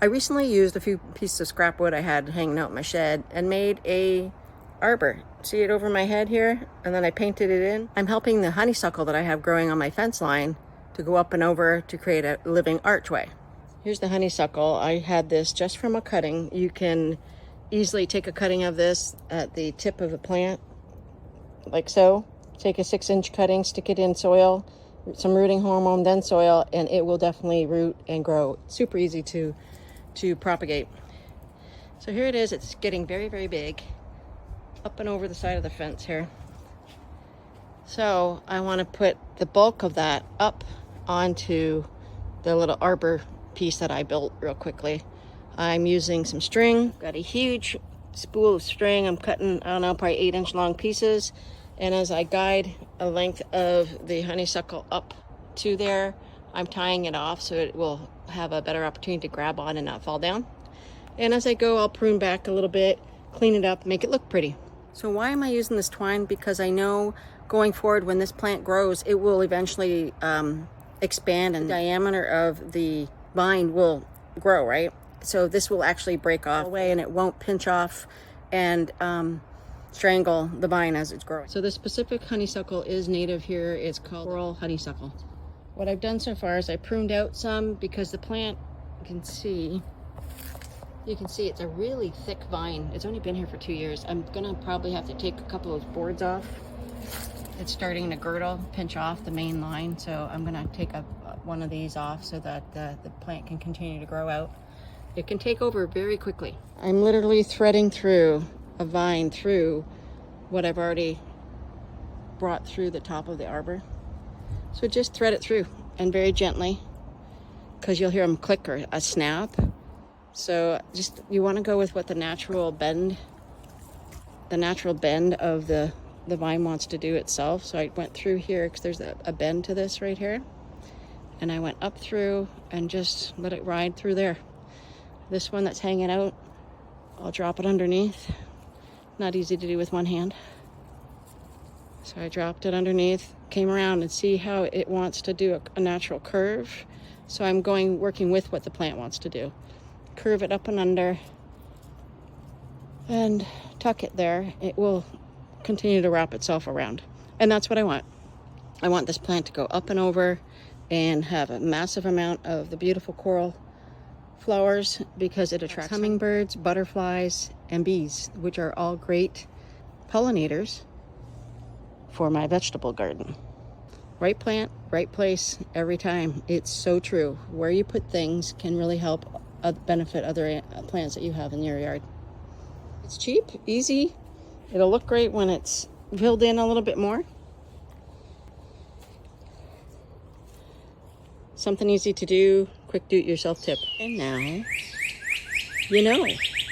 I recently used a few pieces of scrap wood I had hanging out in my shed and made a arbor. See it over my head here? And then I painted it in. I'm helping the honeysuckle that I have growing on my fence line to go up and over to create a living archway. Here's the honeysuckle. I had this just from a cutting. You can easily take a cutting of this at the tip of the plant, like so. Take a 6-inch cutting, stick it in soil, some rooting hormone, then soil, and it will definitely root and grow. Super easy to propagate. So here it is. It's getting very, very big, up and over the side of the fence here. So I want to put the bulk of that up onto the little arbor piece that I built real quickly. I'm using some string. Got a huge spool of string. I'm cutting, I don't know, probably 8-inch long pieces. And as I guide a length of the honeysuckle up to there, I'm tying it off so it will have a better opportunity to grab on and not fall down. And as I go, I'll prune back a little bit, clean it up, make it look pretty. So why am I using this twine? Because I know going forward, when this plant grows, it will eventually expand, and the diameter of the vine will grow, right? So this will actually break off away and it won't pinch off and strangle the vine as it's growing. So this specific honeysuckle is native here. It's called coral honeysuckle. What I've done so far is I pruned out some because the plant, you can see it's a really thick vine. It's only been here for 2 years. I'm gonna probably have to take a couple of those boards off. It's starting to girdle, pinch off the main line. So I'm gonna take one of these off so that the plant can continue to grow out. It can take over very quickly. I'm literally threading through a vine through what I've already brought through the top of the arbor. So just thread it through, and very gently, because you'll hear them click or a snap. So just, you want to go with what the natural bend of the vine wants to do itself. So I went through here because there's a bend to this right here. And I went up through and just let it ride through there. This one that's hanging out, I'll drop it underneath. Not easy to do with one hand. So I dropped it underneath, came around, and see how it wants to do a natural curve. So I'm working with what the plant wants to do. Curve it up and under and tuck it there. It will continue to wrap itself around. And that's what I want. I want this plant to go up and over and have a massive amount of the beautiful coral flowers, because it attracts hummingbirds, butterflies, and bees, which are all great pollinators for my vegetable garden. Right plant, right place, every time. It's so true. Where you put things can really help benefit other plants that you have in your yard. It's cheap, easy. It'll look great when it's filled in a little bit more. Something easy to do, quick do-it-yourself tip. And now, you know.